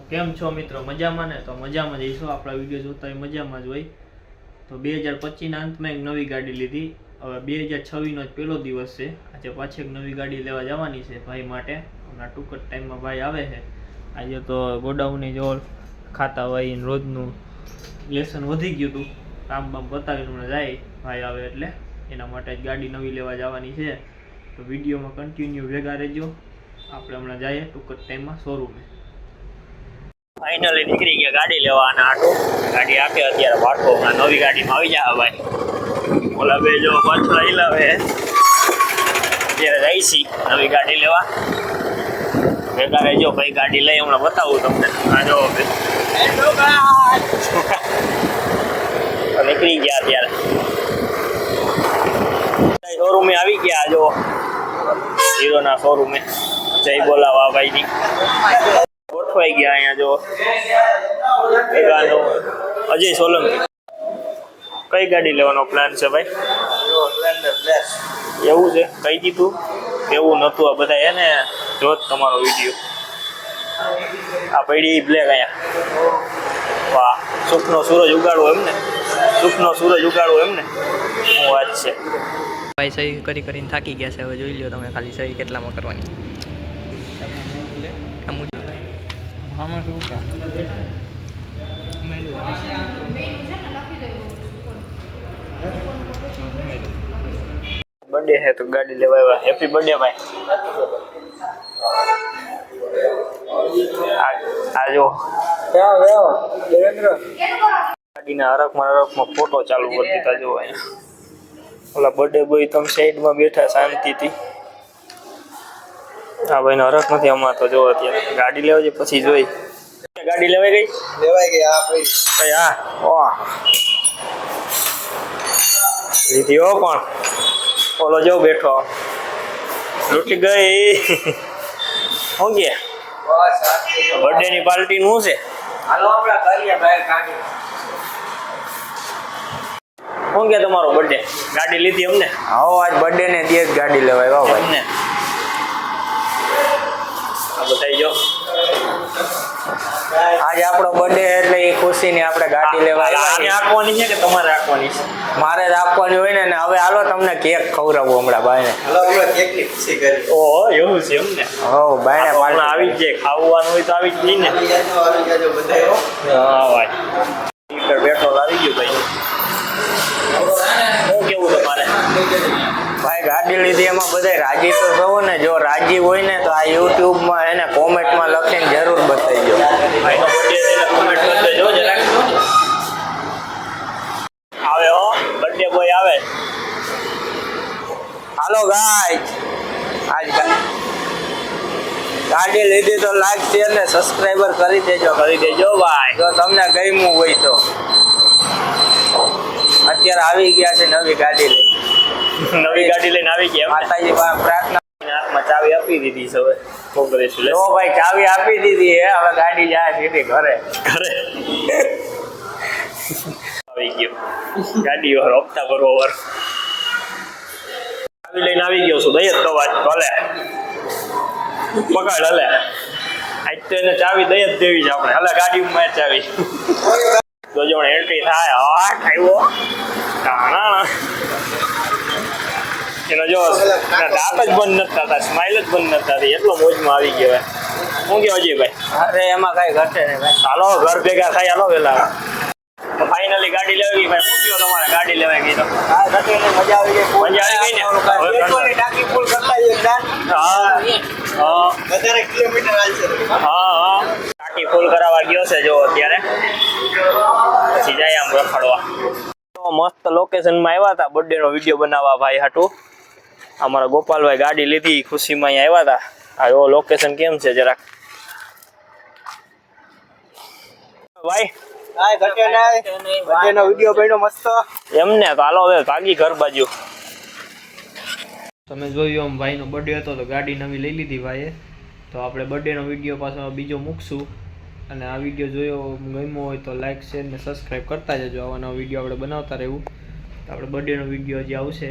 કેમ છો મિત્રો? મજામાં ને? તો મજામાં જઈશું. આપણા વિડીયો જોતા હોય મજામાં જ હોય. તો 2025ના અંતમાં એક નવી ગાડી લીધી. હવે 2026નો જ પહેલો દિવસ છે. આજે પાછી એક નવી ગાડી લેવા જવાની છે ભાઈ માટે. હમણાં ટૂંક જ ટાઈમમાં ભાઈ આવે છે. આજે તો ગોડાઉનની જો ખાતા હોય રોજનું લેસન વધી ગયું હતું. કામ બામ બતાવીને હમણાં જાય ભાઈ આવે એટલે. એના માટે જ ગાડી નવી લેવા જવાની છે. તો વિડીયોમાં કન્ટિન્યુ ભેગા રહેજો. આપણે હમણાં જઈએ ટૂંક જ ટાઈમમાં શોરૂમે. ફાઇનલી નીકળી ગયા ગાડી લેવા અને આટો ગાડી આપે અત્યારે વાટો નવી ગાડીમાં આવી જાય ભાઈ. ઓલા બે જો પાછળ આવેલા અત્યારે જઈશી નવી ગાડી લેવા. ભેગા રહેજો કઈ ગાડી લઈ હમણાં બતાવું તમને. આ જો નીકળી ગયા અત્યારે શોરૂમે આવી ગયા. જો હીરોના શોરૂમે જય બોલાવા ભાઈની ગોઠવાઈ ગયા. અહીંયા જો અજય સોલંકી. કઈ ગાડી લેવાનો પ્લાન છે ભાઈ? એવું છે? કઈ કીધું એવું નતું. આ બધા એને જોત તમારો વિડીયો આ પડી બ્લેક અહીંયા. વાહ, સુખનો સૂરજ ઉગાડવો એમ ને? સુખનો સૂરજ ઉગાડવો એમ ને? હું વાત છે ભાઈ. સહી કરીને થાકી ગયા છે. હવે જોઈ લો તમે ખાલી સહી કેટલામાં કરવાની. બર્થડે છે તો ગાડી લેવા આવ્યા. હેપી બર્થડે ભાઈ. આ જો ગાડીના હરખમાં ફોટો ચાલુ કરી દીધા. જો અહીંયા ઓલા બર્થડે બોય તમે સાઈડમાં બેઠા શાંતિથી. હા ભાઈ નો હરખ નથી હમણાં તો. જો અત્યારે ગાડી લેવા છે પછી જોઈ. ગાડી લેવાઈ ગઈ. હા ભાઈ. હા ઓહ લીધી હો. પણ ઓલો જો બેઠો લૂટી ગઈ. શું કે બર્થડે ની પાર્ટી નું છે? શું કે તમારો બર્થડે? ગાડી લીધી અમને? આવો આજ બર્થડે ને દિવસ ગાડી લેવાય અમને. બતાવી જો આજ આપણો બર્થડે એટલે એ ખુશીની આપણે ગાડી લેવા આપવાની છે કે તમારે રાખવાની છે? મારે જ આપવાની હોય ને. હવે હાલો તમને કેક ખવડાવું હમણાં ભાઈને. ઓહો એવું છે એમ ને? હો ભાઈને પાછળ આવી જ જાય. ખાવાનું હોય તો આવી જ જઈ ને. હા ભાઈ પેટ્રોલ આવી ગયું ભાઈ. શું કેવું તમારે? ભાઈ ગાડી લીધી એમાં બધા રાજી તો થવું ને. જો રાજી હોય ને તો આ યુટ્યુબમાં એને કોમેન્ટમાં લખીને જરૂર બતાવજો. ભાઈનો બર્થડે છે કોમેન્ટ કરી દેજો જરાક. આવે હો બર્થડે બોય આવે. હાલો ગાઈસ, આજ ગાડી લીધી તો લાઈક શેર ને સબસ્ક્રાઇબર કરી દેજો ભાઈ. જો તમને ગમ્યું હોય તો. અત્યારે આવી ગયા છે નવી ગાડી લઈ. નવી ગાડી લઈને આવી ગયા. માતાજી પ્રાર્થના હાથમાં ચાવી આપી દીધી છે. હવે કોંગ્રેચ્યુલેશન. જો ભાઈ ચાવી આપી દીધી હે. હવે ગાડી જાય સીધી ઘરે. આવી ગયો ગાડી વાર હપ્તા ભરવો વાર. ચાવી લઈને આવી ગયો છું. દઈ જ દો વાત ભલે પકડ. હલે આજ તો એને ચાવી દઈ જ દેવી છે આપણે. હલે ગાડીમાં ચાવી જોજો એન્ટ્રી થાય. હા આવ્યો કાણા એનો જો દાંત જ બંધ નથી થતા, સ્માઇલ જ બંધ નથી થતી. એટલો મોજમાં આવી ગયો. શું કે અજયભાઈ? અરે એમાં કઈ ઘટે નહીં ભાઈ. હાલો ઘર ભેગા થાય. હાલો વેલા ફાઇનલી ગાડી લેવી ગઈ ભાઈ. શું કહો તમારે? ગાડી લેવાઈ ગઈ તો હા ઘટી મજા આવી ગઈ. મજા આવી ગઈ ને? પેટ્રોલની ટાંકી ફૂલ કરતા હા હા વધારે કિલોમીટર હાલશે. હા ટાંકી ફૂલ કરાવવા ગયો છે જો અત્યારે. પછી જાય આમ રખડવા. તો મસ્ત લોકેશનમાં આવ્યા હતા બર્થડે નો વિડીયો બનાવવા ભાઈ હાટું. અમારા ગોપાલભાઈ ગાડી લીધી ખુશીમાં અહીંયા આવ્યા હતા. આ જો લોકેશન કેમ છે જરાક ભાઈ? વિડીયો બન્યો મસ્ત એમને તો હાલો હવે ભાગી ઘર બાજુ. તમે જોયું આમ ભાઈનો બર્થડે હતો તો ગાડી નવી લઈ લીધી ભાઈએ. તો આપણે બર્થડેનો વિડીયો પાછો બીજો મૂકશું. અને આ વિડીયો જોયો ગમ્યો હોય તો લાઈક શેર ને સબસ્ક્રાઈબ કરતા જજો. આવા નવા વિડીયો આપણે બનાવતા રહેવું. તો આપણે બર્થડેનો વિડીયો હજી આવશે.